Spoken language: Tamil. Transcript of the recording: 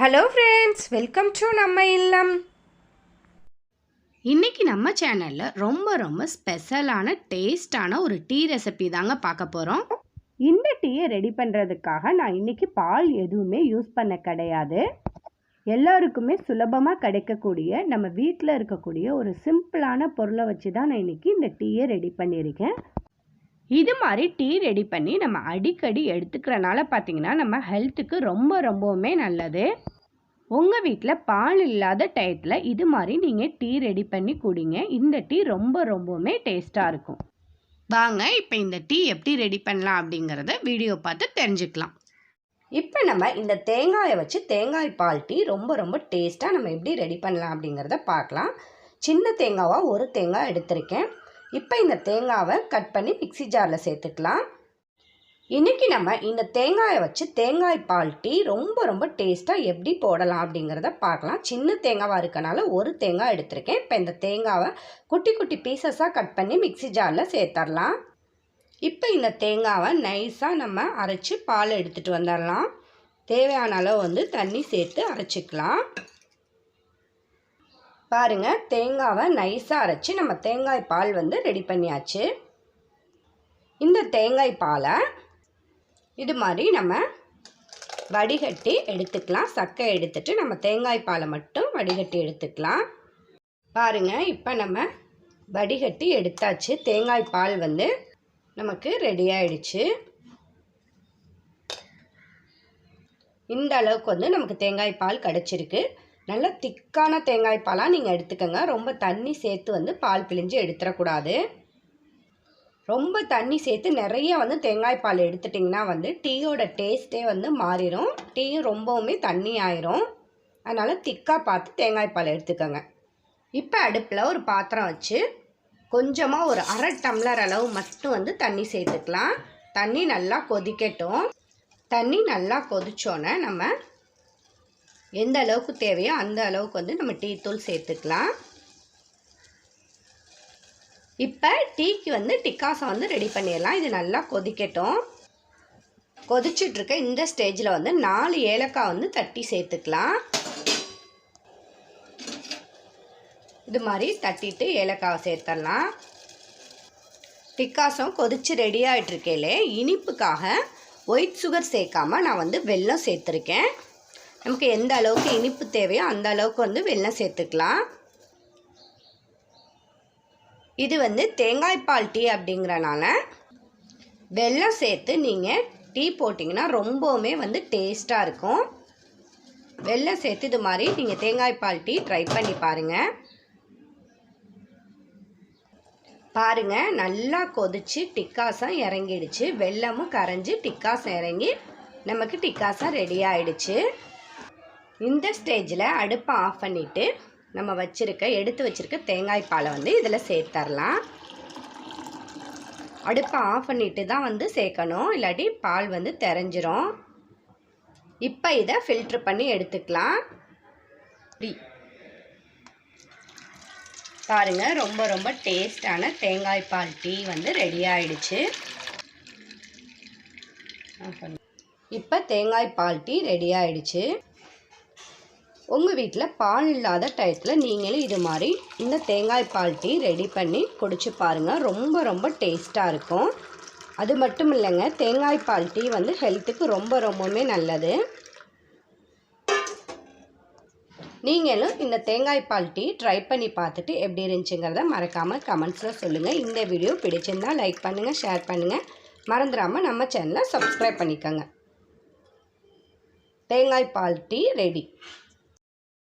ஹலோ ஃப்ரெண்ட்ஸ், வெல்கம் டு நம்ம இல்லம். இன்றைக்கி நம்ம சேனலில் ரொம்ப ஸ்பெஷலான டேஸ்டான ஒரு டீ ரெசிபி தாங்க பார்க்க போகிறோம். இந்த டீயை ரெடி பண்ணுறதுக்காக நான் இன்றைக்கி பால் எதுவுமே யூஸ் பண்ண கிடையாது. எல்லாருக்குமே சுலபமாக கிடைக்கக்கூடிய நம்ம வீட்டில் இருக்கக்கூடிய ஒரு சிம்பிளான பொருளை வச்சு தான் நான் இன்றைக்கி இந்த டீயை ரெடி பண்ணியிருக்கேன். இது மாதிரி டீ ரெடி பண்ணி நம்ம அடிக்கடி எடுத்துக்கிறனால பார்த்திங்கன்னா நம்ம ஹெல்த்துக்கு ரொம்பவுமே நல்லது. உங்கள் வீட்டில் பால் இல்லாத டயத்தில் இது மாதிரி நீங்கள் டீ ரெடி பண்ணி குடிங்க. இந்த டீ ரொம்பவுமே டேஸ்ட்டாக இருக்கும். வாங்க இப்போ இந்த டீ எப்படி ரெடி பண்ணலாம் அப்படிங்கிறத வீடியோ பார்த்து தெரிஞ்சுக்கலாம். இப்போ நம்ம இந்த தேங்காயை வச்சு தேங்காய் பால் டீ ரொம்ப டேஸ்ட்டாக நம்ம எப்படி ரெடி பண்ணலாம் அப்படிங்கிறத பார்க்கலாம். சின்ன தேங்காவாக ஒரு தேங்காய் எடுத்திருக்கேன். இப்போ இந்த தேங்காவை கட் பண்ணி மிக்ஸி ஜாரில் சேர்த்துக்கலாம். இன்றைக்கி நம்ம இந்த தேங்காயை வச்சு தேங்காய் பால் டீ ரொம்ப டேஸ்ட்டாக எப்படி போடலாம் அப்படிங்கிறத பார்க்கலாம். சின்ன தேங்காவாக இருக்கனால ஒரு தேங்காய் எடுத்திருக்கேன். இப்போ இந்த தேங்காவை குட்டி பீசஸாக கட் பண்ணி மிக்ஸி ஜாரில் சேர்த்துடலாம். இப்போ இந்த தேங்காவை நைஸாக நம்ம அரைச்சி பால் எடுத்துகிட்டு வந்துடலாம். தேவையான அளவு தண்ணி சேர்த்து அரைச்சிக்கலாம். பாருங்கள், தேங்காவை நைஸாக அரைச்சி நம்ம தேங்காய் பால் ரெடி பண்ணியாச்சு. இந்த தேங்காய் பாலை இது மாதிரி நம்ம வடிகட்டி எடுத்துக்கலாம். சக்கை எடுத்துட்டு நம்ம தேங்காய் பாலை மட்டும் வடிகட்டி எடுத்துக்கலாம். பாருங்கள், இப்போ நம்ம வடிகட்டி எடுத்தாச்சு. தேங்காய் பால் நமக்கு ரெடி ஆயிடுச்சு. இந்த அளவுக்கு நமக்கு தேங்காய் பால் கிடச்சிருக்கு. நல்ல திக்கான தேங்காய் பாலாக நீங்கள் எடுத்துக்கோங்க. ரொம்ப தண்ணி சேர்த்து பால் பிழிஞ்சு எடுத்துடக்கூடாது. ரொம்ப தண்ணி சேர்த்து நிறைய தேங்காய் பால் எடுத்துட்டிங்கன்னா டீயோட டேஸ்ட்டே மாறிடும். டீயும் ரொம்பவுமே தண்ணி ஆயிரும். அதனால் திக்காக பார்த்து தேங்காய் பால் எடுத்துக்கோங்க. இப்போ அடுப்பில் ஒரு பாத்திரம் வச்சு கொஞ்சமாக ஒரு அரை டம்ளர் அளவு மட்டும் தண்ணி சேர்த்துக்கலாம். தண்ணி நல்லா கொதிக்கட்டும். தண்ணி நல்லா கொதிச்சோன்னே நம்ம எந்த அளவுக்கு தேவையோ அந்த அளவுக்கு நம்ம டீ தூள் சேர்த்துக்கலாம். இப்போ டீக்கு டிக்காசம் ரெடி பண்ணிடலாம். இது நல்லா கொதிக்கட்டும். கொதிச்சுட்ருக்க இந்த ஸ்டேஜில் 4 ஏலக்காய் தட்டி சேர்த்துக்கலாம். இது மாதிரி தட்டிட்டு ஏலக்காவை சேர்த்துடலாம். டிக்காசம் கொதித்து ரெடி ஆகிட்ருக்கையிலே இனிப்புக்காக ஒயிட் சுகர் சேர்க்காமல் நான் வெல்லம் சேர்த்துருக்கேன். நமக்கு எந்த அளவுக்கு இனிப்பு தேவையோ அந்த அளவுக்கு வெல்லம் சேர்த்துக்கலாம். இது தேங்காய் பால் டீ அப்படிங்கிறனால வெல்லம் சேர்த்து நீங்கள் டீ போட்டிங்கன்னா ரொம்பவுமே டேஸ்ட்டாக இருக்கும். வெல்லம் சேர்த்து இது மாதிரி நீங்கள் தேங்காய் பால் டீ ட்ரை பண்ணி பாருங்கள். பாருங்கள், நல்லா கொதித்து டிக்காசம் இறங்கிடுச்சு. வெல்லமும் கரைஞ்சி டிக்காசம் இறங்கி நமக்கு டிக்காசம் ரெடி ஆகிடுச்சு. இந்த ஸ்டேஜில் அடுப்பை ஆஃப் பண்ணிவிட்டு நம்ம எடுத்து வச்சுருக்க தேங்காய் பாலை இதில் சேர்த்துடலாம். அடுப்பை ஆஃப் பண்ணிவிட்டு தான் சேர்க்கணும், இல்லாட்டி பால் தெரிஞ்சிரும். இப்போ இதை ஃபில்ட்ரு பண்ணி எடுத்துக்கலாம். பாருங்கள், ரொம்ப டேஸ்டான தேங்காய் பால் டீ ரெடி ஆகிடுச்சு. இப்போ தேங்காய் பால் டீ ரெடி ஆகிடுச்சு. உங்கள் வீட்டில் பால் இல்லாத டயத்தில் நீங்களும் இது மாதிரி இந்த தேங்காய் பால் டீ ரெடி பண்ணி குடிச்சு பாருங்கள். ரொம்ப டேஸ்ட்டாக இருக்கும். அது மட்டும் இல்லைங்க, தேங்காய் பால் டீ ஹெல்த்துக்கு ரொம்பவுமே நல்லது. நீங்களும் இந்த தேங்காய் பால் டீ ட்ரை பண்ணி பார்த்துட்டு எப்படி இருந்துச்சுங்கிறத மறக்காமல் கமெண்ட்ஸில் சொல்லுங்கள். இந்த வீடியோ பிடிச்சிருந்தால் லைக் பண்ணுங்கள், ஷேர் பண்ணுங்கள். மறந்துடாமல் நம்ம சேனலை சப்ஸ்கிரைப் பண்ணிக்கோங்க. தேங்காய் பால் டீ ரெடி.